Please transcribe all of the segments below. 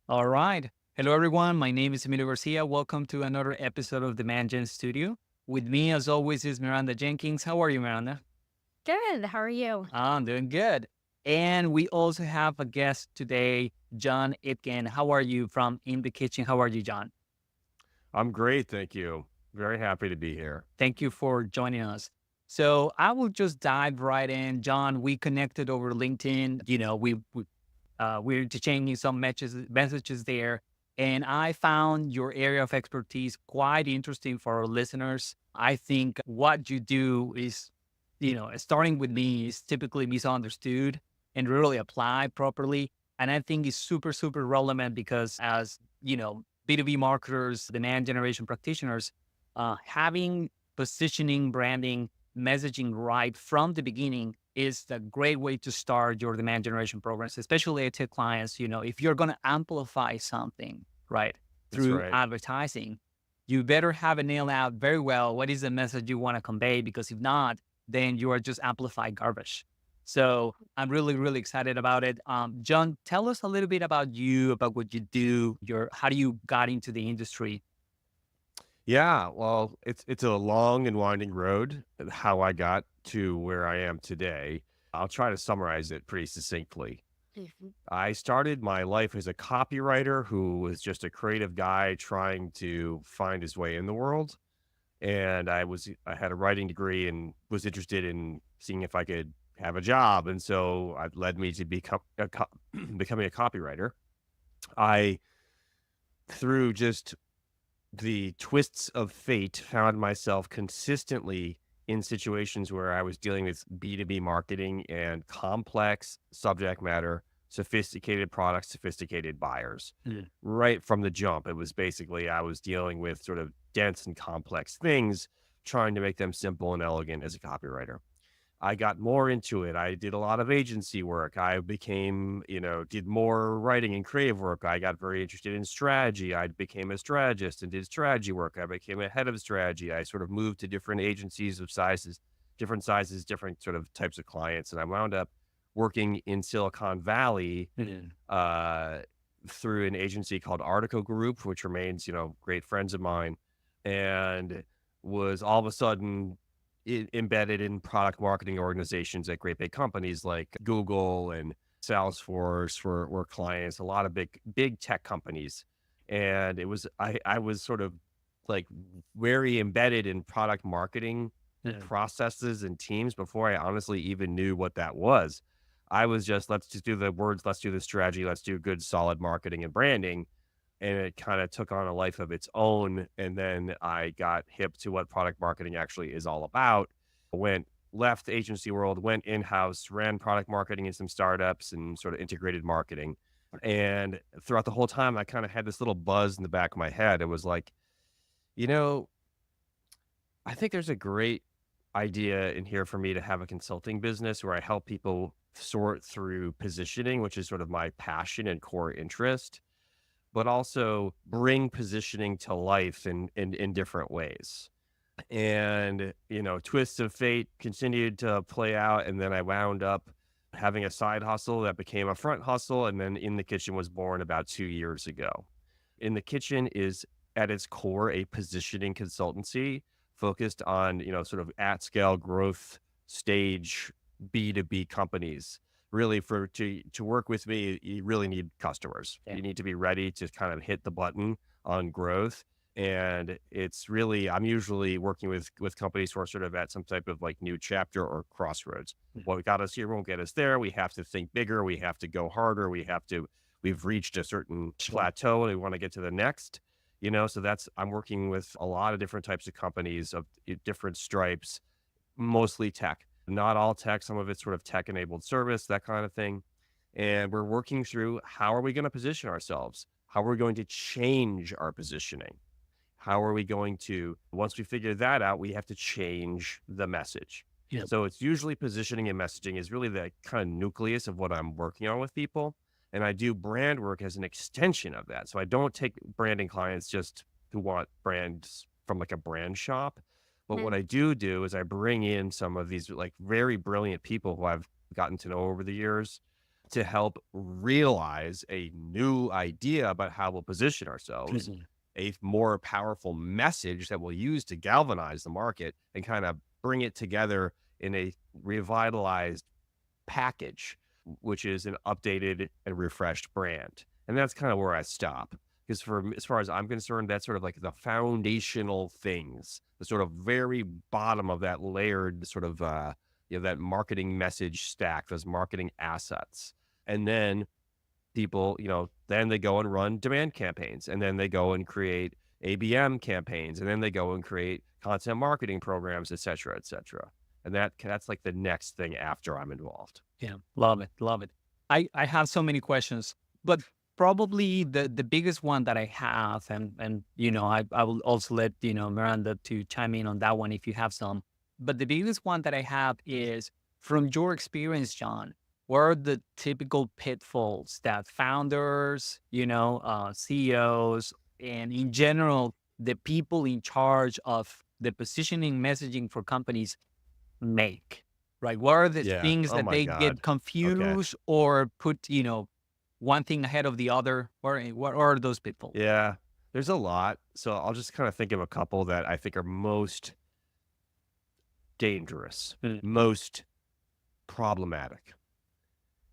All right. Hello, everyone. My name is Emilio Garcia. Welcome to another episode of the Mangen Studio. With me, as always, is Miranda Jenkins. How are you, Miranda? Good. How are you? I'm doing good. And we also have a guest today, Jon Itkin. How are you from In the Kitchen? How are you, John? I'm great, thank you. Very happy to be here. Thank you for joining us. So I will just dive right in. John, we connected over LinkedIn. We're exchanging some messages there. And I found your area of expertise quite interesting for our listeners. I think what you do is, starting with me is typically misunderstood and really applied properly. And I think it's super, super relevant because as, B2B marketers, demand generation practitioners, having positioning, branding, messaging right from the beginning is a great way to start your demand generation programs, especially to clients. If you're going to amplify something, right, That's through right. advertising, you better have it nailed out very well. What is the message you want to convey? Because if not, then you are just amplifying garbage. So I'm really, really excited about it. John, tell us a little bit about you, about what you do, how do you got into the industry? Yeah, well, it's a long and winding road, how I got to where I am today. I'll try to summarize it pretty succinctly. Mhm. I started my life as a copywriter who was just a creative guy trying to find his way in the world. And I had a writing degree and was interested in seeing if I could have a job. And so it led me to becoming a copywriter. I, through just the twists of fate, found myself consistently in situations where I was dealing with B2B marketing and complex subject matter, sophisticated products, sophisticated buyers. Mm. Right from the jump, it was basically I was dealing with sort of dense and complex things, trying to make them simple and elegant as a copywriter. I got more into it. I did a lot of agency work. I became, did more writing and creative work. I got very interested in strategy. I became a strategist and did strategy work. I became a head of strategy. I sort of moved to different agencies of sizes, different sort of types of clients. And I wound up working in Silicon Valley Mm. uh, through an agency called Article Group, which remains, great friends of mine, and was all of a sudden embedded in product marketing organizations at great big companies like Google and Salesforce were clients, a lot of big tech companies. And I was sort of like very embedded in product marketing Mm. processes and teams before I honestly even knew what that was. I was just, let's just do the words, let's do the strategy, let's do good solid marketing and branding, and it kind of took on a life of its own. And then I got hip to what product marketing actually is all about. Went left the agency world, went in house, ran product marketing in some startups and sort of integrated marketing. And throughout the whole time, I kind of had this little buzz in the back of my head. It was like, you know, I think there's a great idea in here for me to have a consulting business where I help people sort through positioning, which is sort of my passion and core interest, but also bring positioning to life in different ways. And, twists of fate continued to play out. And then I wound up having a side hustle that became a front hustle. And then In the Kitchen was born about 2 years ago. In the Kitchen is at its core a positioning consultancy focused on, sort of at scale growth stage B2B companies. Really, for to work with me, you really need customers. Yeah. You need to be ready to kind of hit the button on growth. And it's really, I'm usually working with companies who are sort of at some type of like new chapter or crossroads. Mm. What got us here won't get us there. We have to think bigger. We have to go harder. We've reached a certain Sure. plateau and we want to get to the next. So I'm working with a lot of different types of companies of different stripes, mostly tech, not all tech. Some of it's sort of tech enabled service, that kind of thing. And we're working through how are we going to position ourselves? How are we going to change our positioning? How are we going to, once we figure that out, we have to change the message. Yeah. So it's usually positioning and messaging is really the kind of nucleus of what I'm working on with people. And I do brand work as an extension of that. So I don't take branding clients just who want brands from like a brand shop. But what Mhm. I do is I bring in some of these like very brilliant people who I've gotten to know over the years to help realize a new idea about how we'll position ourselves, Mhm. a more powerful message that we'll use to galvanize the market and kind of bring it together in a revitalized package, which is an updated and refreshed brand. And that's kind of where I stop. Because as far as I'm concerned, that's sort of like the foundational things, the sort of very bottom of that layered sort of, that marketing message stack, those marketing assets. And then people, then they go and run demand campaigns, and then they go and create ABM campaigns, and then they go and create content marketing programs, et cetera, et cetera. And that's like the next thing after I'm involved. Yeah, love it, love it. I have so many questions, but probably the biggest one that I have, and I will also let Miranda to chime in on that one if you have some. But the biggest one that I have is from your experience, John. What are the typical pitfalls that founders, CEOs, and in general the people in charge of the positioning messaging for companies make, right? What are the Yeah. things Oh that my they get God. Okay. confused or put, one thing ahead of the other? What are those pitfalls? Yeah. There's a lot. So I'll just kind of think of a couple that I think are most dangerous, Mm, most problematic.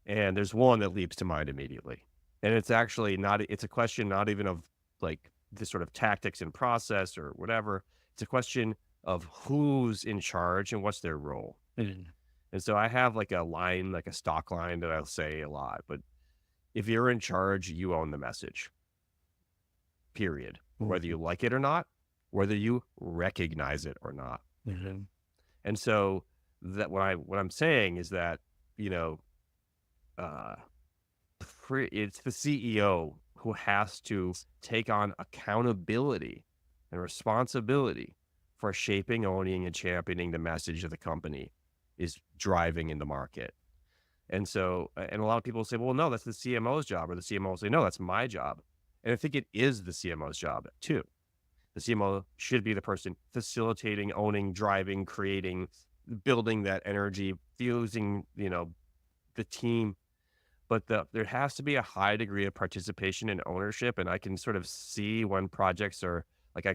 And there's one that leaps to mind immediately. And it's actually not, it's a question not even of like the sort of tactics and process or whatever. It's a question of who's in charge and what's their role. mm, And so I have like a line, like a stock line that I'll say a lot. But if you're in charge, you own the message, period. Whether you mhm, like it or not, whether you recognize it or not. mhm, And so that what I'm saying is that, you know, uh, it's the CEO who has to take on accountability and responsibility for shaping, owning, and championing the message that the company is driving in the market. And so, and a lot of people say, well, no, that's the CMO's job, or the CMO will say, no, that's my job. And I think it is the CMO's job too. The CMO should be the person facilitating, owning, driving, creating, building that energy, fusing, the team. But there has to be a high degree of participation and ownership. And I can sort of see when projects are like,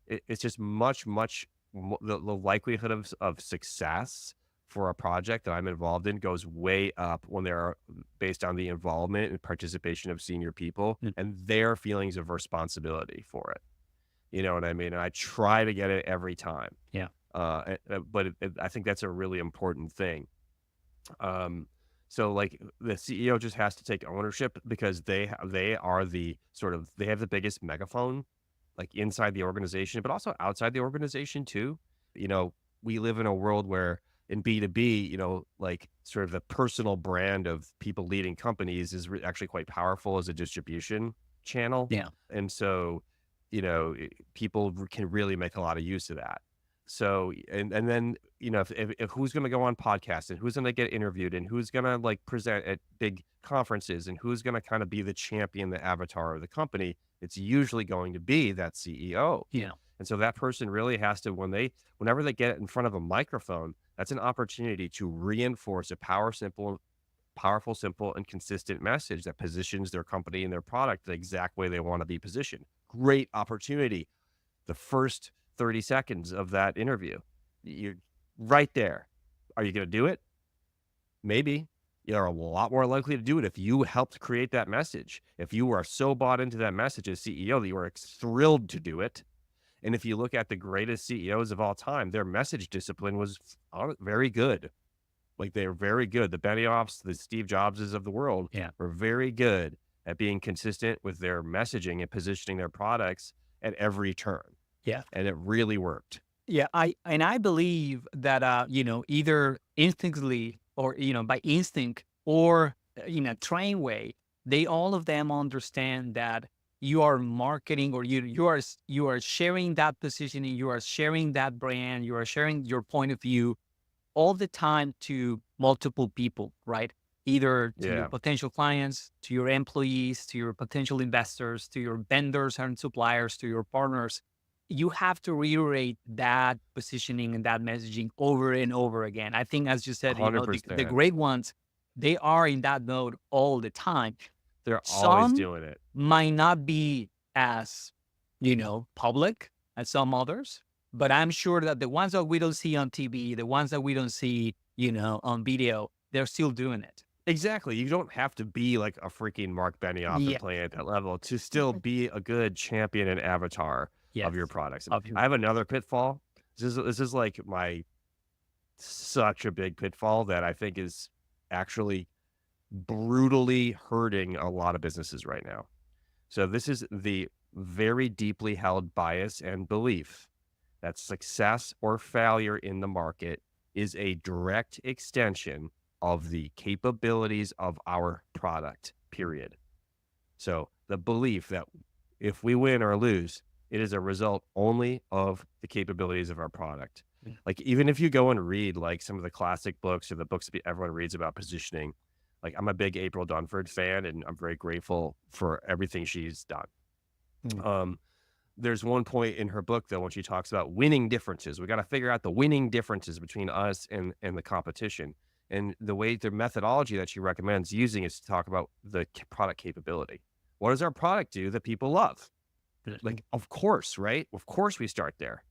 it's just much, the likelihood of success for a project that I'm involved in goes way up when they're based on the involvement and participation of senior people mm, and their feelings of responsibility for it. You know what I mean? And I try to get it every time. yeah. But I think that's a really important thing. So like the CEO just has to take ownership because they are the sort of they have the biggest megaphone like inside the organization, but also outside the organization too. You know, we live in a world where in B2B, like sort of the personal brand of people leading companies is actually quite powerful as a distribution channel. Yeah. And so, people can really make a lot of use of that. So, and then, if who's going to go on podcasts and who's going to get interviewed and who's going to like present at big conferences and who's going to kind of be the champion, the avatar of the company, it's usually going to be that CEO. Yeah. And so that person really has to, whenever they get in front of a microphone, that's an opportunity to reinforce a powerful, simple, and consistent message that positions their company and their product the exact way they want to be positioned. Great opportunity. The first 30 seconds of that interview, you're right there. Are you going to do it? Maybe. You're a lot more likely to do it if you helped create that message. If you are so bought into that message as CEO that you are thrilled to do it. And if you look at the greatest CEOs of all time, their message discipline was very good. Like they're very good. The Benioffs, the Steve Jobses of the world Yeah. were very good at being consistent with their messaging and positioning their products at every turn. Yeah. And it really worked. Yeah. I believe that, either instinctively or, by instinct or in a train way, they all of them understand that you are marketing or you are sharing that positioning, you are sharing that brand, you are sharing your point of view all the time to multiple people, right? Either to your Yeah. potential clients, to your employees, to your potential investors, to your vendors and suppliers, to your partners. You have to reiterate that positioning and that messaging over and over again. I think, as you said, the 100%. great ones, they are in that mode all the time. They're always Some doing it. might not be as, public as some others, but I'm sure that the ones that we don't see on TV, the ones that we don't see, on video, they're still doing it. Exactly. You don't have to be like a freaking Mark Benioff and Yeah. play at that level to still be a good champion and avatar of your Yes. products. Of your I have another pitfall. This is like my such a big pitfall that I think is actually brutally hurting a lot of businesses right now. So this is the very deeply held bias and belief that success or failure in the market is a direct extension of the capabilities of our product, period. So the belief that if we win or lose, it is a result only of the capabilities of our product. Mm. Like even if you go and read like some of the classic books or the books that everyone reads about positioning, like I'm a big April Dunford fan and I'm very grateful for everything she's done. Mm. There's one point in her book though when she talks about winning differences. We got to figure out the winning differences between us and the competition. And the way the methodology that she recommends using is to talk about the product capability. What does our product do that people love? Like, of course, right? Of course we start there.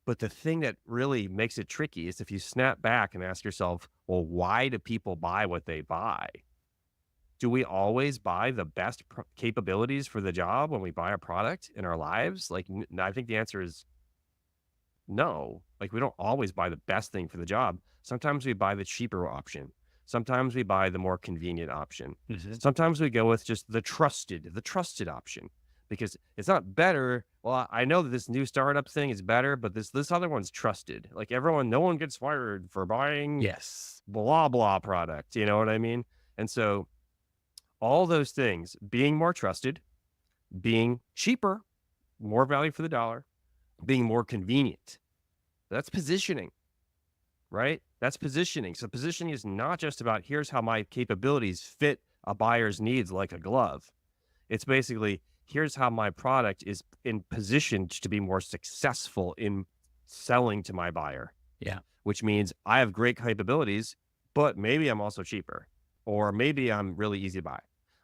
But the thing that really makes it tricky is if you snap back and ask yourself, well, why do people buy what they buy? Do we always buy the best capabilities for the job when we buy a product in our lives? Like, I think the answer is no. Like, we don't always buy the best thing for the job. Sometimes we buy the cheaper option. Sometimes we buy the more convenient option. Mhm. Sometimes we go with just the trusted option because it's not better. Well, I know that this new startup thing is better, but this other one's trusted. Like no one gets fired for buying Yes. blah blah product. You know what I mean? And so all those things, being more trusted, being cheaper, more value for the dollar, being more convenient. That's positioning, right? That's positioning. So positioning is not just about here's how my capabilities fit a buyer's needs like a glove. It's basically here's how my product is in position to be more successful in selling to my buyer. Yeah. Which means I have great capabilities, but maybe I'm also cheaper, or maybe I'm really easy to buy,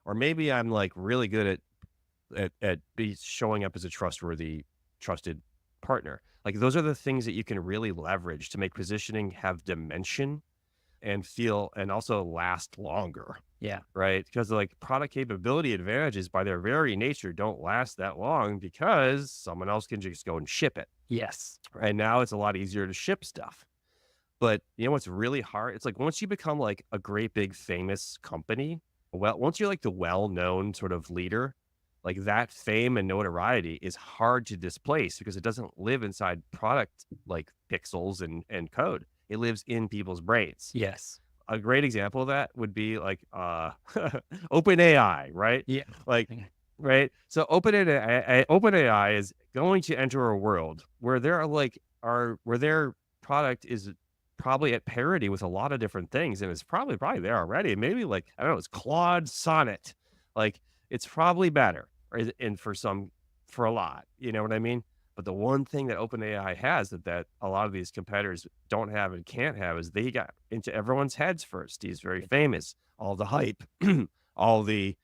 or maybe I'm like really good at showing up as a trusted partner. Like those are the things that you can really leverage to make positioning have dimension and feel and also last longer, Yeah. right? Because like product capability advantages by their very nature don't last that long because someone else can just go and ship it. Yes. And now it's a lot easier to ship stuff. But you know what's really hard? It's like once you become like a great big famous company, well, once you're like the well-known sort of leader, like that fame and notoriety is hard to displace because it doesn't live inside product like pixels and code. It lives in people's brains. Yes. A great example of that would be like OpenAI, right? Yeah. Like, right? So OpenAI is going to enter a world where where their product is probably at parity with a lot of different things, and it's probably there already. Maybe like I don't know, it's Claude Sonnet, like it's probably better, right? And for a lot, you know what I mean? But the one thing that OpenAI has that a lot of these competitors don't have and can't have is they got into everyone's heads first. He's very famous, all the hype, all the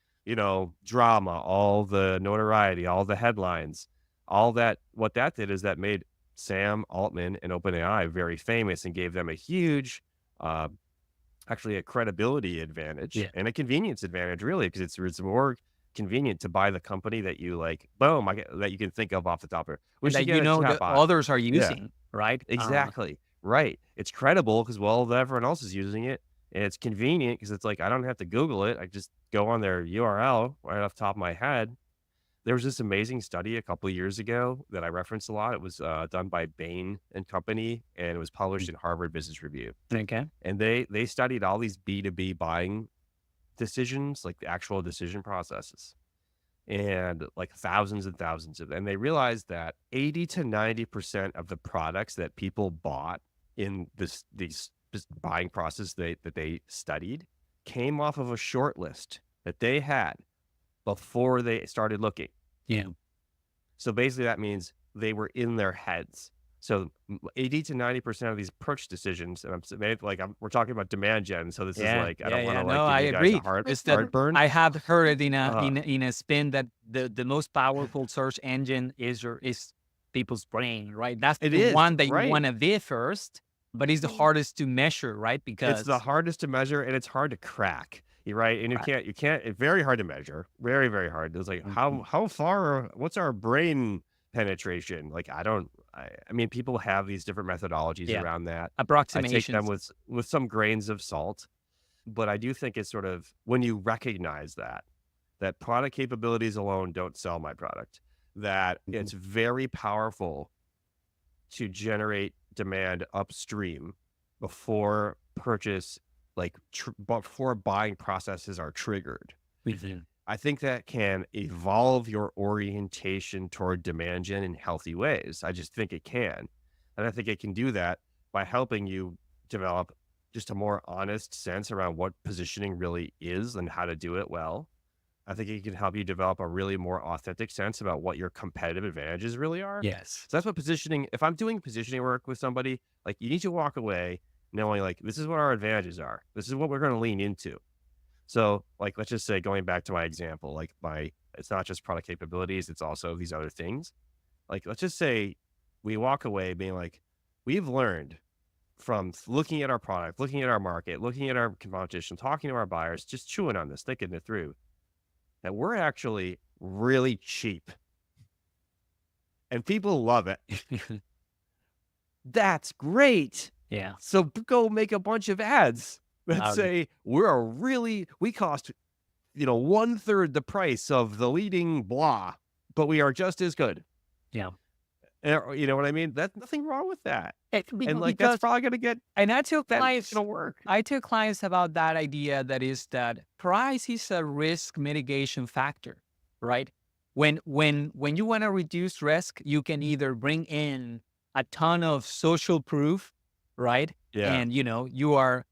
drama, all the notoriety, all the headlines, all that. What that did is that made Sam Altman and OpenAI very famous and gave them a huge, actually a credibility advantage Yeah. and a convenience advantage, really, because it's more convenient to buy the company that you like, boom, that you can think of off the top of it. We And should that get a that chatbot. others are Yeah, using, right? exactly. Right. It's credible because, well, everyone else is using it. And it's convenient because it's like, I don't have to Google it. I just go on their URL right off the top of my head. There was this amazing study a couple of years ago that I referenced a lot. It was done by Bain and Company, and it was published in Harvard Business Review. Okay. And they studied all these B2B buying decisions, like the actual decision processes, and like thousands and thousands of them. And they realized that 80 to 90% of the products that people bought in these buying process that they studied came off of a short list that they had before they started looking. Yeah. So basically that means they were in their heads. So 80 to 90% of these purchase decisions, and we're talking about demand gen. So this is Yeah, like, I yeah, don't want yeah. to No, like give I you guys a agree. It's that heartburn. I have heard it Uh, in a spin that the most powerful search engine is people's brain, right? That's it the is one that you right. want to be first, but it's the hardest to measure, right? It's the Because hardest to measure and it's hard to crack. You're right. And right. you can't, it's very hard to measure. Very, very hard. It's like, Mhm. how far, what's our brain penetration? Like, I mean, people have these different methodologies Yeah, around that. I take them approximations. with some grains of salt, but I do think it's sort of when you recognize that product capabilities alone don't sell my product, that Mhm. it's very powerful to generate demand upstream before purchase, before buying processes are triggered. Mhm. I think that can evolve your orientation toward demand gen in healthy ways. I just think it can. And I think it can do that by helping you develop just a more honest sense around what positioning really is and how to do it well. I think it can help you develop a really more authentic sense about what your competitive advantages really are. Yes. So that's what positioning, if I'm doing positioning work with somebody, like you need to walk away knowing like this is what our advantages are. This is what we're going to lean into. So like let's just say going back to my example, like my it's not just product capabilities, it's also these other things. Like let's just say we walk away being like, we've learned from looking at our product, looking at our market, looking at our competition, talking to our buyers, just chewing on this, thinking it through that we're actually really cheap and people love it. That's great. Yeah. So go make a bunch of ads that Um, say we cost, one third the price of the leading blah, but we are just as good. yeah. You know what I mean? That's nothing wrong with that. And like, that's Because probably going to get, and I tell that's clients going to work. I tell clients about that idea that is that price is a risk mitigation factor, right? When you want to reduce risk, you can either bring in a ton of social proof, right? Yeah. And you are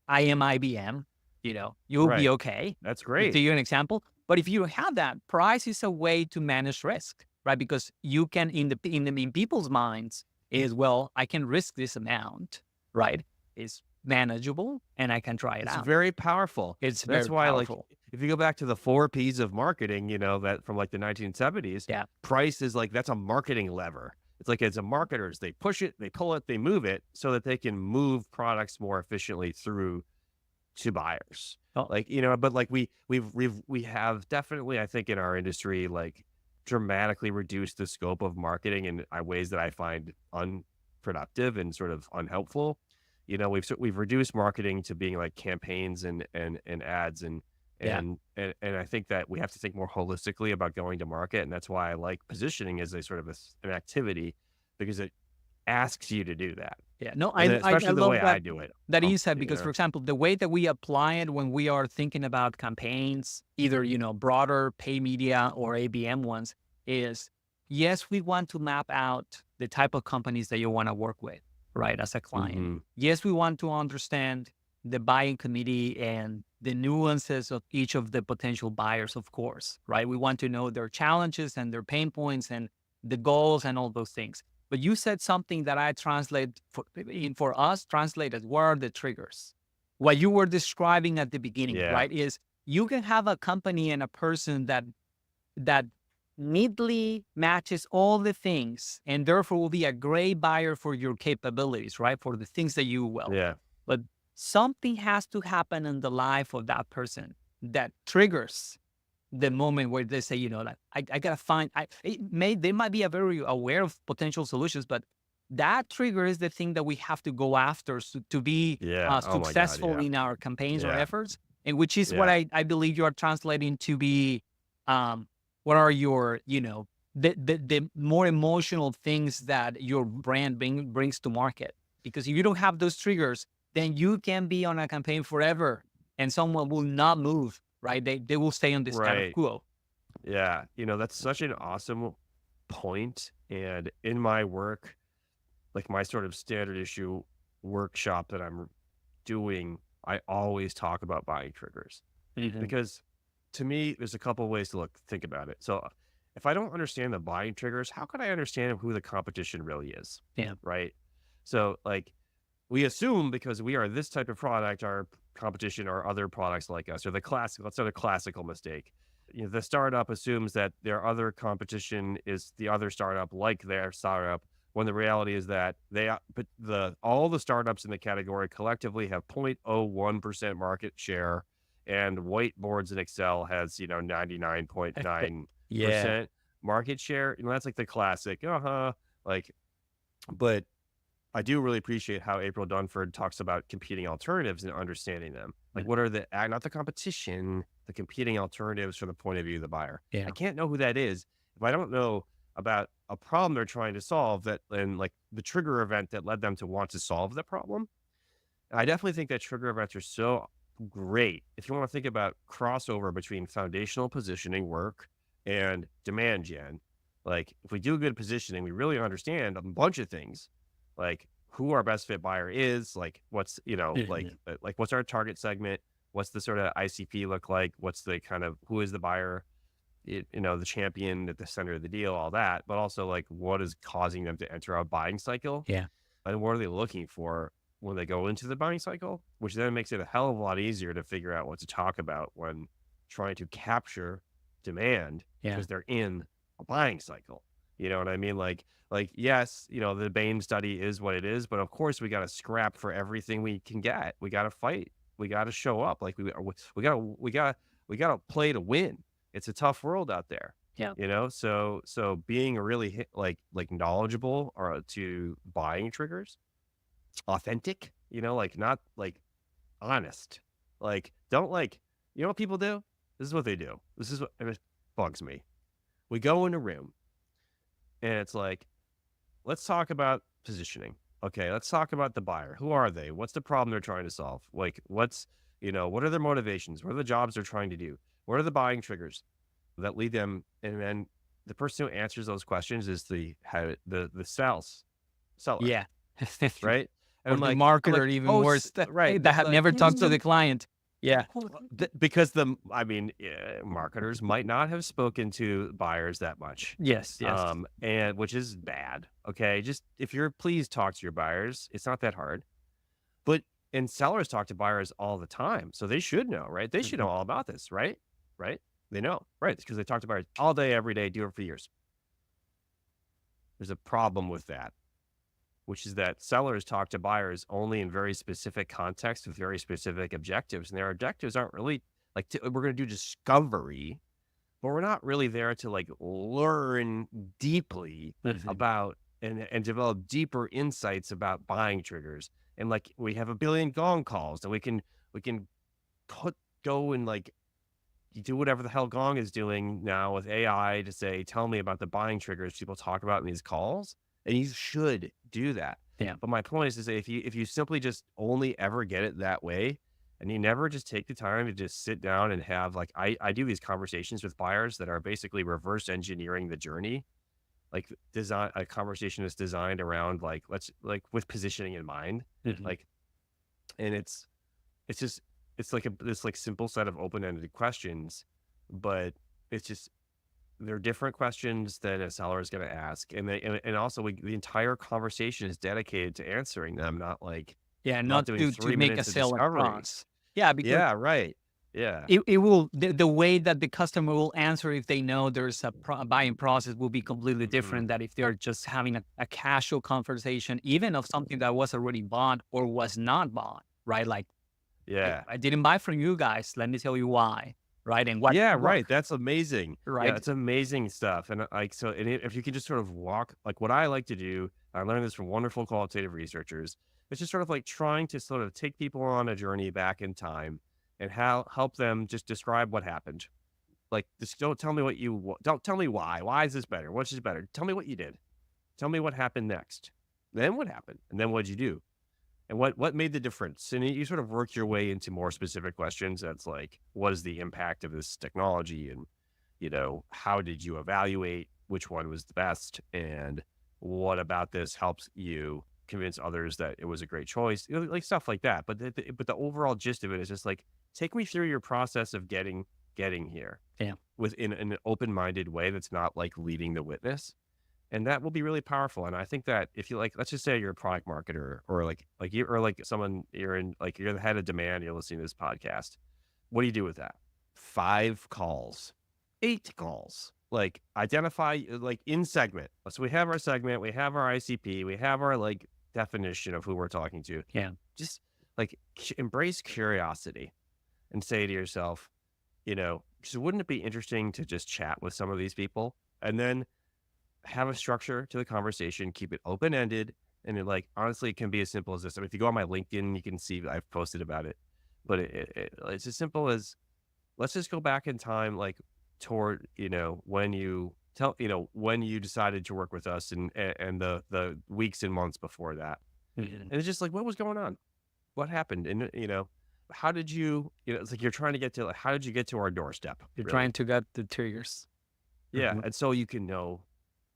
I am IBM, you'll be Right. okay. That's To great. give you an example. But if you don't have that, price is a way to manage risk, right? Because you can in people's minds is, well, I can risk this amount, right? It's manageable and I can try it It's out. very powerful. It's That's very why, like, powerful. if you go back to the 4 Ps of marketing, that from like the 1970s, Yeah. price is like, that's a marketing lever. It's like, as a marketers, they push it, they pull it, they move it so that they can move products more efficiently through to buyers. Oh, Like, but like we have definitely, I think in our industry, like dramatically reduced the scope of marketing in ways that I find unproductive and sort of unhelpful. We've reduced marketing to being like campaigns and ads yeah. and I think that we have to think more holistically about going to market, and that's why I like positioning as a sort of an activity because it asks you to do that, Yeah. No, and then I especially the way love I that do it. that Um, you said you because, know, for example, the way that we apply it when we are thinking about campaigns, either broader pay media or ABM ones, is yes, we want to map out the type of companies that you want to work with, right, as a client. mhm. Yes, we want to understand the buying committee and the nuances of each of the potential buyers, of course, right? We want to know their challenges and their pain points and the goals and all those things. But you said something that I translate for us, translate as what are the triggers? What you were describing at the beginning, Yeah. right? Is you can have a company and a person that neatly matches all the things and therefore will be a great buyer for your capabilities, right? For the things that you well. Yeah. But something has to happen in the life of that person that triggers the moment where they say, like, I gotta find. They might be a very aware of potential solutions, but that trigger is the thing that we have to go after to be Yeah. Oh my god, successful yeah. in our campaigns or Yeah. efforts, and which is what Yeah. I believe you are translating to be. What are your, the more emotional things that your brand brings to market? Because if you don't have those triggers, then you can be on a campaign forever, and someone will not move, right? They will stay on the status Right. quo. Yeah. That's such an awesome point. And in my work, like my sort of standard issue workshop that I'm doing, I always talk about buying triggers Mhm. because to me, there's a couple of ways to think about it. So if I don't understand the buying triggers, how can I understand who the competition really is? Yeah. Right. So like we assume because we are this type of product, our competition are other products like us, or the classic, let's say the classical mistake. The startup assumes that their other competition is the other startup like their startup, when the reality is that but all the startups in the category collectively have 0.01% market share, and whiteboards in Excel has 99.9% Yeah. market share. That's like the classic, like, but I do really appreciate how April Dunford talks about competing alternatives and understanding them. Like, Yeah. what are not the competition, the competing alternatives from the point of view of the buyer. I Yeah. can't know who that is if I don't know about a problem they're trying to solve, that and like the trigger event that led them to want to solve the problem. I definitely think that trigger events are so great if you want to think about crossover between foundational positioning work and demand gen. Like, if we do good positioning, we really understand a bunch of things, like who our best fit buyer is, like what's Yeah. like what's our target segment, what's the sort of ICP look like, what's the kind of who is the buyer, the champion at the center of the deal, all that, but also like what is causing them to enter a buying cycle, Yeah. and what are they looking for when they go into the buying cycle, which then makes it a hell of a lot easier to figure out what to talk about when trying to capture demand, Yeah. because they're in a buying cycle. You know what I mean? Like yes, the Bain study is what it is, but of course we got to scrap for everything we can get. We got to fight. We got to show up. Like we got to play to win. It's a tough world out there. Yeah. So being really like knowledgeable or to buying triggers, authentic, like not like honest, like don't like, what people do. This is what they do. This is what it bugs me. We go in a room and it's like, let's talk about positioning. Okay, let's talk about the buyer. Who are they? What's the problem they're trying to solve? Like, what are their motivations? What are the jobs they're trying to do? What are the buying triggers that lead them? And then the person who answers those questions is the seller, Yeah. right? And Or I'm the like, marketer, even worse, right, that have never talked to the client. Yeah. because marketers might not have spoken to buyers that much, Yes. Yes. and which is bad. Okay, just if you're please talk to your buyers. It's not that hard. But and sellers talk to buyers all the time, so they should know, right? They should know Mhm. all about this, right? Right? They know, right? Because they talk to buyers all day, every day, do it for years. There's a problem with that, which is that sellers talk to buyers only in very specific contexts with very specific objectives. And their objectives aren't really like, we're going to do discovery, but we're not really there to like learn deeply Mhm. about and develop deeper insights about buying triggers. And like, we have a billion gong calls that we can put, go and like, you do whatever the hell Gong is doing now with AI to say, tell me about the buying triggers people talk about in these calls. And you should do that. Yeah. But my point is to say, if you simply just only ever get it that way, and you never just take the time to just sit down and have like, I do these conversations with buyers that are basically reverse engineering the journey, like design a conversation is designed around like, let's like with positioning in mind, Mhm. like, and it's just it's like this like simple set of open-ended questions, but it's just they're different questions than a seller is going to ask, and also the entire conversation is dedicated to answering them, not like Yeah. not Not doing to 3 make a minutes of sale discovery. across. Yeah, because Yeah, right. Yeah. it will the way that the customer will answer if they know there's a buying process will be completely Mhm. different than if they're just having a casual conversation, even of something that was already bought or was not bought, right? Like, Yeah. I didn't buy from you guys. Let me tell you why, right? And what Yeah, work, right. That's amazing. Yeah, right? it's amazing stuff. And like, so if you can just sort of walk, like what I like to do, I learned this from wonderful qualitative researchers. It's just sort of like trying to sort of take people on a journey back in time and help them just describe what happened. Like, just don't tell me don't tell me why. Why is this better? What's this better? Tell me what you did. Tell me what happened next. Then what happened? And then what'd you do? And what made the difference? And you sort of work your way into more specific questions. That's like, what is the impact of this technology? And, how did you evaluate which one was the best? And what about this helps you convince others that it was a great choice? Like stuff like that. But the overall gist of it is just like, take me through your process of getting getting here Yeah. within an open-minded way that's not like leading the witness. And that will be really powerful. And I think that if you like, let's just say you're a product marketer or like you, or like someone you're in, like you're the head of demand, you're listening to this podcast. What do you do with that? 5 calls, 8 calls, like identify like in segment. So we have our segment, we have our ICP, we have our like definition of who we're talking to. Yeah. Just like embrace curiosity and say to yourself, because wouldn't it be interesting to just chat with some of these people and then have a structure to the conversation, keep it open-ended. And it like, honestly, it can be as simple as this. I mean, if you go on my LinkedIn, you can see I've posted about it, but it's as simple as, let's just go back in time, like toward, when when you decided to work with us and the weeks and months before that. And it's just like, what was going on? What happened? And, how did it's like, you're trying to get to, like, how did you get to our doorstep? You're really? trying to get the triggers. Yeah. Mhm. And so you can know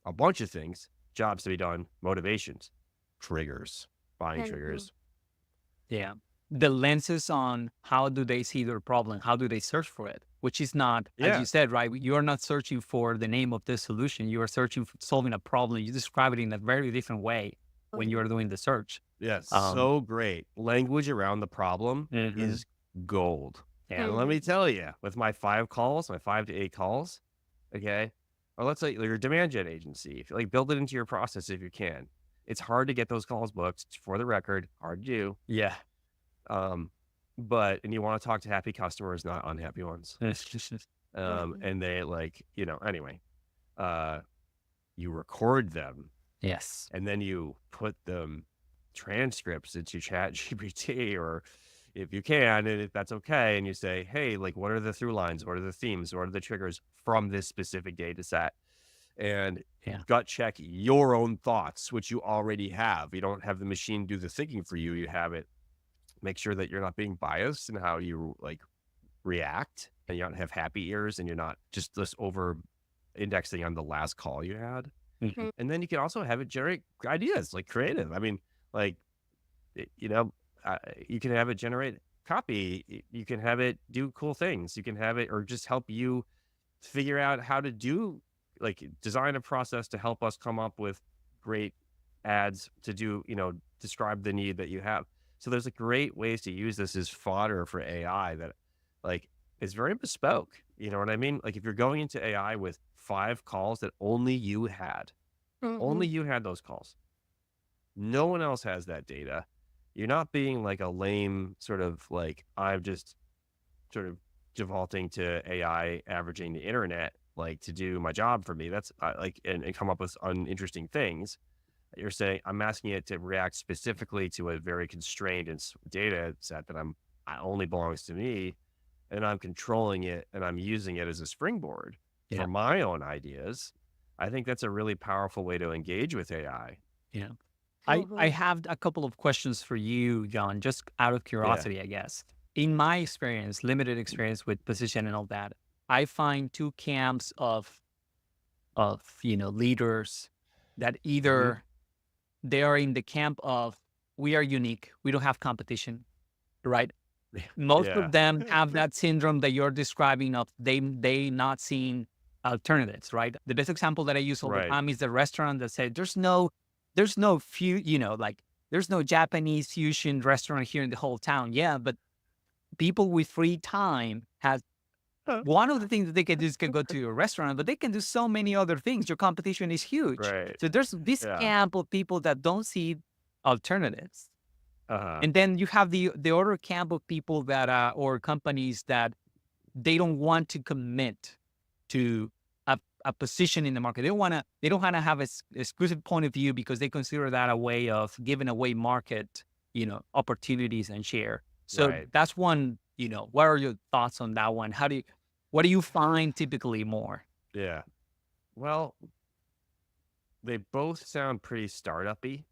a bunch of things, jobs to be done, motivations, triggers, buying Mhm. triggers. Yeah. The lenses on how do they see their problem? How do they search for it? Which is not, as Yeah. you said, right? You're not searching for the name of this solution. You are searching for solving a problem. You describe it in a very different way when you're doing the search. Yes. Um, So great. Language around the problem Mhm. is gold. Yeah. And let me tell you, with my 5 calls, my 5 to 8 calls, okay, or let's say you're a demand gen agency, if you like build it into your process if you can. It's hard to get those calls booked, for the record, hard to do. Yeah. And you want to talk to happy customers, not unhappy ones. And they like, anyway, you record them Yes. and then you put them transcripts into Chat GPT, or if you can, and if that's okay, and you say, hey, like, what are the through lines? What are the themes? What are the triggers from this specific data set? And Yeah. gut check your own thoughts, which you already have. You don't have the machine do the thinking for you. You have it. Make sure that you're not being biased in how you like react, and you don't have happy ears, and you're not just over indexing on the last call you had. Mhm. And then you can also have it generate ideas, like creative. I mean, like, you can have it generate copy. You can have it do cool things. You can have it, or just help you figure out how to do, like, design a process to help us come up with great ads to do, describe the need that you have. So there's great ways to use this as fodder for AI that, like, is very bespoke. You know what I mean? Like, if you're going into AI with 5 calls that only you had, only you had those calls, no one else has that data. You're not being like a lame sort of like, I'm just sort of defaulting to AI averaging the internet, like, to do my job for me. That's and come up with uninteresting things. You're saying I'm asking it to react specifically to a very constrained data set that only belongs to me, and I'm controlling it and I'm using it as a springboard Yeah. for my own ideas. I think that's a really powerful way to engage with AI. Yeah. I have a couple of questions for you, John, just out of curiosity, I guess. In my experience, limited experience with position and all that, I find 2 camps of leaders that either they are in the camp of, we are unique, we don't have competition, right? Most Yeah. of them have that syndrome that you're describing of they not seeing alternatives, right? The best example that I use all the Right. time is the restaurant that said there's no there's no Japanese fusion restaurant here in the whole town. Yeah, but people with free time has one of the things that they can do is can go to a restaurant, but they can do so many other things. Your competition is huge. Right. So there's this Yeah. camp of people that don't see alternatives. Uh-huh. And then you have the other camp of people that or companies that they don't want to commit to a position in the market. They don't want to have a exclusive point of view because they consider that a way of giving away market, opportunities and share. So Right. that's one, what are your thoughts on that one? What do you find typically more? Yeah. Well, they both sound pretty startup-y,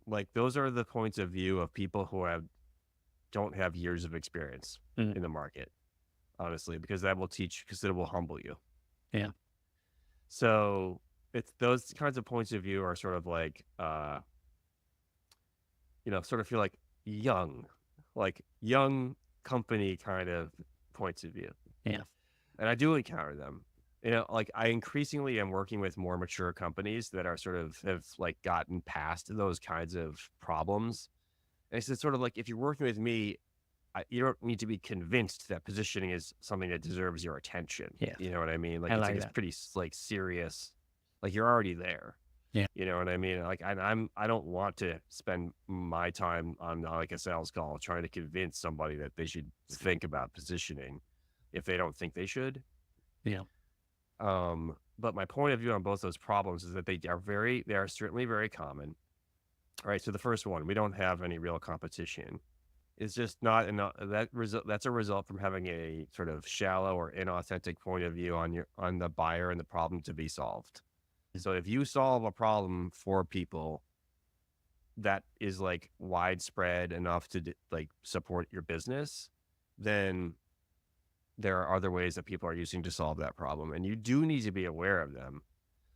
like those are the points of view of people who don't have years of experience in the market, honestly, because it will humble you. Yeah. So it's those kinds of points of view are sort of like, sort of feel like young company kind of points of view. Yeah. And I do encounter them. Like I increasingly am working with more mature companies that are sort of have like gotten past those kinds of problems. And it's just sort of like, if you're working with me, you don't need to be convinced that positioning is something that deserves your attention. Yeah. You know what I mean? Like I it's like like it's that. pretty like serious. Like you're already there. Yeah. You know what I mean? Like I don't want to spend my time on like a sales call trying to convince somebody that they should think about positioning if they don't think they should. Yeah. But my point of view on both those problems is that they are certainly very common. All right. So the first one, we don't have any real competition. It's just not enough. That's a result from having a sort of shallow or inauthentic point of view on the buyer and the problem to be solved. So if you solve a problem for people that is like widespread enough to like support your business, then there are other ways that people are using to solve that problem, and you do need to be aware of them.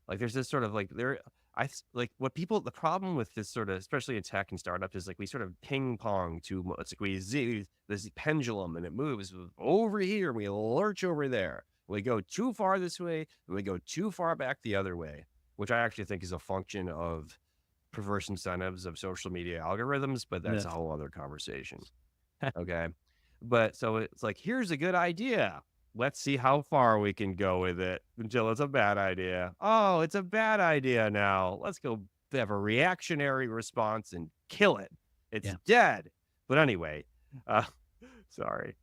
Like there's this sort of like like what people, the problem with this sort of, especially in tech and startups, is like we sort of ping pong too much. It's like this pendulum and it moves over here. We lurch over there. We go too far this way and we go too far back the other way, which I actually think is a function of perverse incentives of social media algorithms, but that's a Yes. whole other conversation. Okay. But so it's like, here's a good idea. Let's see how far we can go with it until it's a bad idea. Oh, it's a bad idea now. Let's go have a reactionary response and kill it. It's Yeah. dead. But anyway, uh, sorry.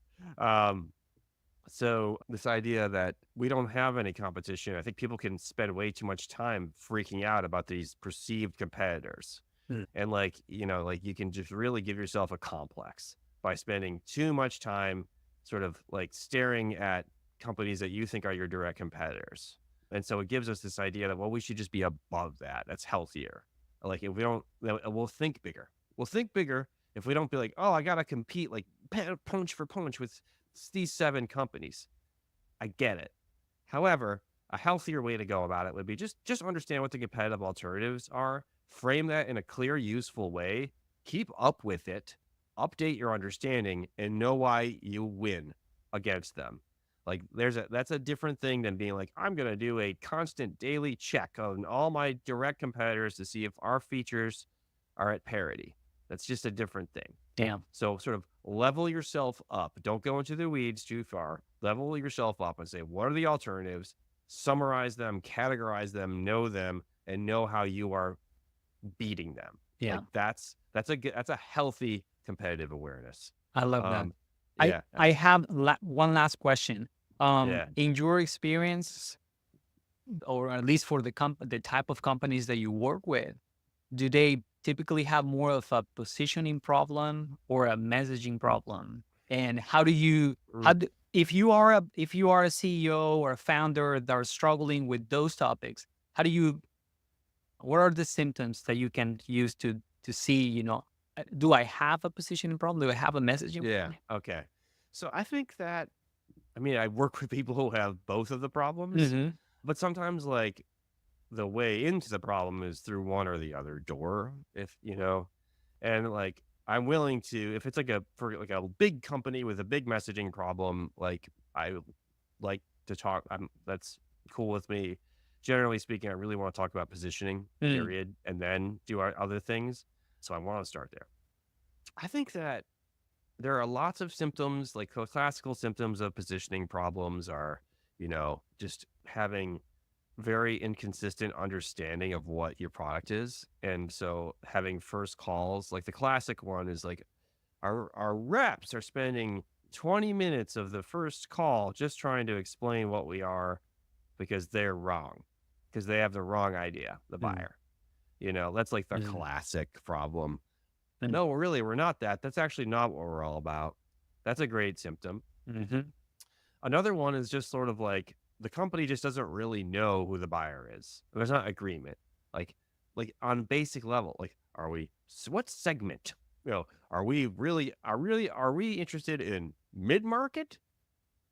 So this idea that we don't have any competition, I think people can spend way too much time freaking out about these perceived competitors. Mm. And like, like you can just really give yourself a complex by spending too much time sort of like staring at companies that you think are your direct competitors. And so it gives us this idea that, well, we should just be above that. That's healthier. Like if we don't, we'll think bigger. We'll think bigger if we don't be like, oh, I got to compete like punch for punch with these 7 companies. I get it. However, a healthier way to go about it would be just understand what the competitive alternatives are, frame that in a clear, useful way, keep up with it, update your understanding, and know why you win against them. Like that's a different thing than being like, I'm going to do a constant daily check on all my direct competitors to see if our features are at parity. That's just a different thing. Yeah. So sort of level yourself up. Don't go into the weeds too far. Level yourself up and say, what are the alternatives? Summarize them, categorize them, know them, and know how you are beating them. Yeah. Like that's a healthy competitive awareness. I love that. Yeah. I have one last question. Yeah. In your experience, or at least for the type of companies that you work with, do they typically have more of a positioning problem or a messaging problem? And how do you if you are a CEO or a founder that are struggling with those topics, what are the symptoms that you can use to see, do I have a positioning problem? Do I have a messaging Yeah. problem? Okay. So I think that, I work with people who have both of the problems, Mm-hmm. but sometimes like the way into the problem is through one or the other door, and like I'm willing to, if it's like for like a big company with a big messaging problem, like I like to talk, that's cool with me. Generally speaking, I really want to talk about positioning, period, and then do our other things. So I want to start there. I think that there are lots of symptoms, like classical symptoms of positioning problems are, just having very inconsistent understanding of what your product is. And so having first calls, like the classic one is like our reps are spending 20 minutes of the first call just trying to explain what we are because they're wrong, because they have the wrong idea, the buyer. That's like the classic problem. No, really, we're not that. That's actually not what we're all about. That's a great symptom. Mm-hmm. Another one is just sort of like the company just doesn't really know who the buyer is. There's not agreement. Like on basic level, like what segment? Are we interested in mid-market,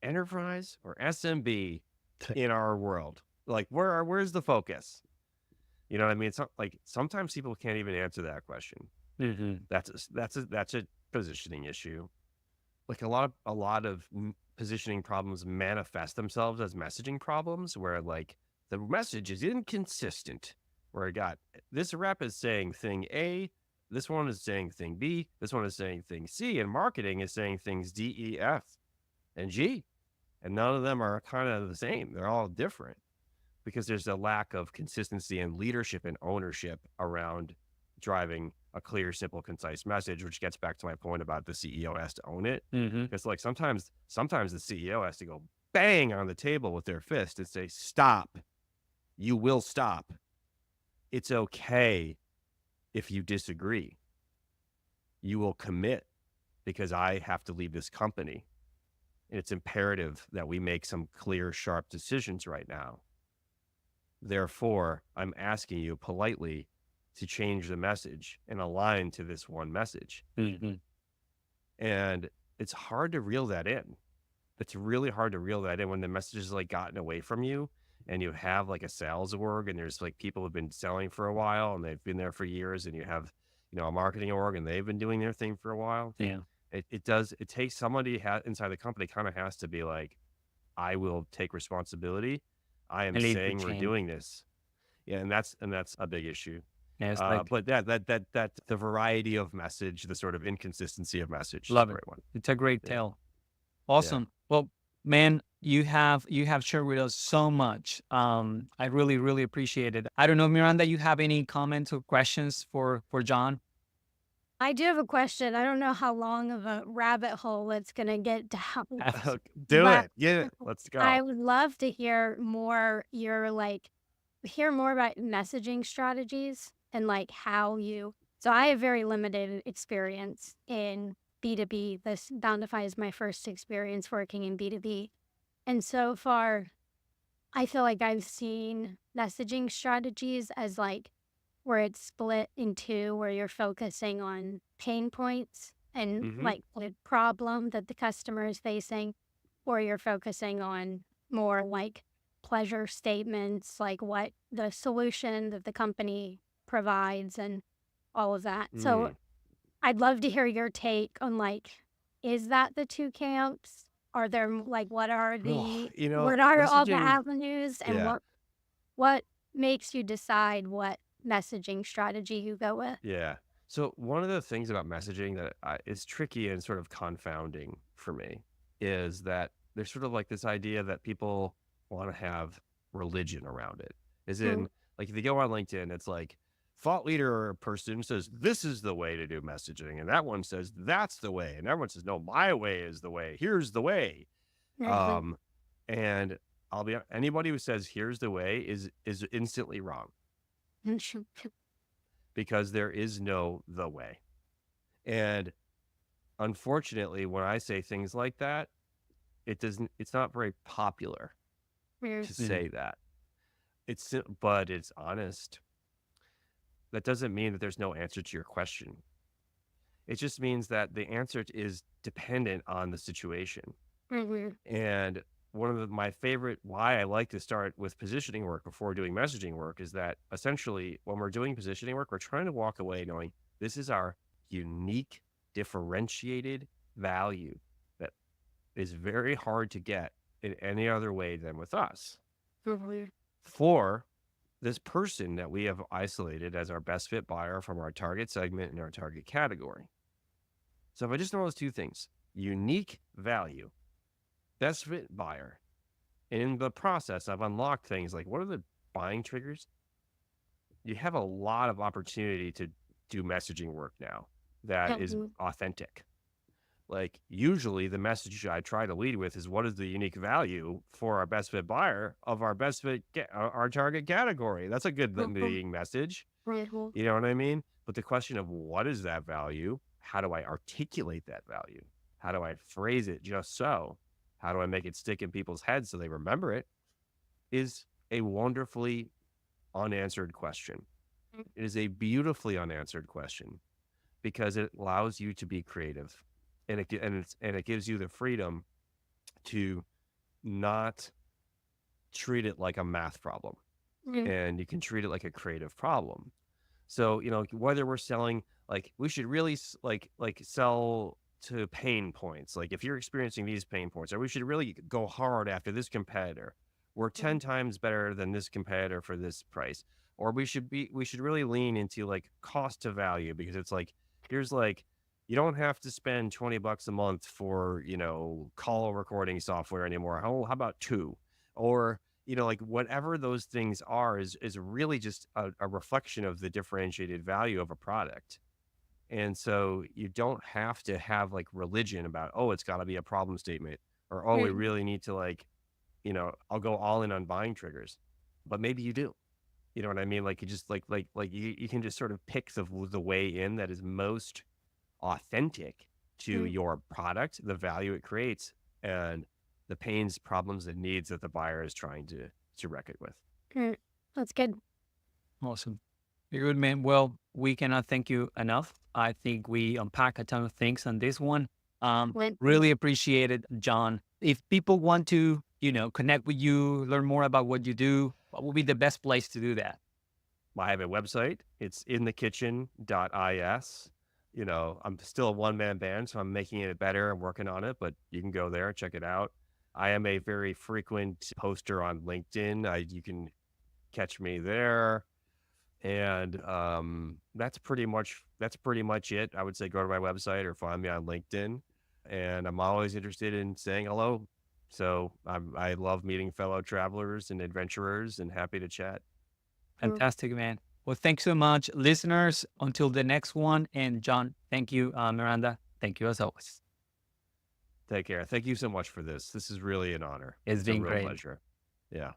enterprise, or SMB in our world? Like where's the focus? You know what I mean? It's not like sometimes people can't even answer that question. Mm-hmm. That's a positioning issue. like a lot of positioning problems manifest themselves as messaging problems where like the message is inconsistent, where I got this rep is saying thing A, this one is saying thing B, this one is saying thing C, and marketing is saying things D, E, F, and G. And none of them are kind of the same. They're all different because there's a lack of consistency and leadership and ownership around driving a clear, simple, concise message, which gets back to my point about the CEO has to own it. Mm-hmm. Because like sometimes the CEO has to go bang on the table with their fist and say, stop, you will stop. It's okay if you disagree. You will commit because I have to leave this company. And it's imperative that we make some clear, sharp decisions right now. Therefore, I'm asking you politely to change the message and align to this one message. Mm-hmm. And it's hard to reel that in. It's really hard to reel that in when the message is like gotten away from you and you have like a sales org and there's like people who've been selling for a while and they've been there for years, and you have, a marketing org and they've been doing their thing for a while. Yeah. It takes somebody inside the company kind of has to be like, I will take responsibility. I am And lead the saying we're change. doing this. Yeah. And that's a big issue. Yeah, it's like, But that the variety of message, the sort of inconsistency of message is a love it. great one. It's a great Yeah. tale. Yeah. Awesome. Well, man, you have shared with us so much. I really, really appreciate it. I don't know, Miranda, you have any comments or questions for Jon? I do have a question. I don't know how long of a rabbit hole it's going to get down. Do But it. Get it. Let's I go. would love to hear more hear more about messaging strategies and like how you. So I have very limited experience in B2B. This Boundify is my first experience working in B2B. And so far, I feel like I've seen messaging strategies as like where it's split in two, where you're focusing on pain points and Hmm. like the problem that the customer is facing, or you're focusing on more like pleasure statements, like what the solution that the company provides and all of that. So Mm. I'd love to hear your take on like, is that the two camps? Are there like what are Oh, all the messaging. avenues, and Yeah. what makes you decide what messaging strategy you go with? Yeah. So one of the things about messaging that is tricky and sort of confounding for me is that there's sort of like this idea that people want to have religion around it. As Mm, in, like if you go on LinkedIn, it's like thought leader person says this is the way to do messaging, and that one says that's the way, and everyone says no, my way is the way. Here's the way. mhm. Um, and anybody who says here's the way is instantly wrong because there is no the way. And unfortunately, when I say things like that, it's not very popular Mm, to Mm. say that. But it's honest. That doesn't mean that there's no answer to your question. It just means that the answer is dependent on the situation. mhm, And one of my favorite why I like to start with positioning work before doing messaging work is that essentially when we're doing positioning work, we're trying to walk away knowing this is our unique, differentiated value that is very hard to get in any other way than with us. mhm, For this person that we have isolated as our best fit buyer from our target segment and our target category. So if I just know those two things, unique value, best fit buyer, in the process, I've unlocked things like what are the buying triggers? You have a lot of opportunity to do messaging work now that is mhm, authentic. Like usually the message I try to lead with is what is the unique value for our best fit buyer of our best fit, our target category. That's a good mhm, leading message. mhm, You know what I mean? But the question of what is that value? How do I articulate that value? How do I phrase it just so? How do I make it stick in people's heads so they remember it? Is a wonderfully unanswered question. mm, It is a beautifully unanswered question because it allows you to be creative, and it gives you the freedom to not treat it like a math problem, mm, and you can treat it like a creative problem. So whether we're selling, like we should really like sell to pain points. Like if you're experiencing these pain points, or we should really go hard after this competitor. We're 10 times better than this competitor for this price. Or we should really lean into like cost to value, because it's like, here's like, you don't have to spend $20 a month for, call recording software anymore. How about two? Or, like whatever those things are is really just a reflection of the differentiated value of a product. And so you don't have to have like religion about, oh, it's got to be a problem statement, or, oh, we Mm. really need to like, I'll go all in on buying triggers. But maybe you do. You know what I mean? Like you just like you can just sort of pick the way in that is most authentic to Mm. your product, the value it creates, and the pains, problems, and needs that the buyer is trying to reckon with. Mm. That's good. Awesome. Very good, man. Well, we cannot thank you enough. I think we unpack a ton of things on this one. Lynn, Really appreciate it, John. If people want to, connect with you, learn more about what you do, what would be the best place to do that? I have a website. It's inthekitchen.is. I'm still a one-man band, so I'm making it better and working on it, but you can go there and check it out. I am a very frequent poster on LinkedIn. You can catch me there. And that's pretty much it. I would say go to my website or find me on LinkedIn. And I'm always interested in saying hello. So I love meeting fellow travelers and adventurers, and happy to chat. Fantastic, man. Well, thanks so much, listeners. Until the next one. And John, thank you. Miranda, thank you as always. Take care. Thank you so much for this. This is really an honor. It's It's a been real great. pleasure. Yeah.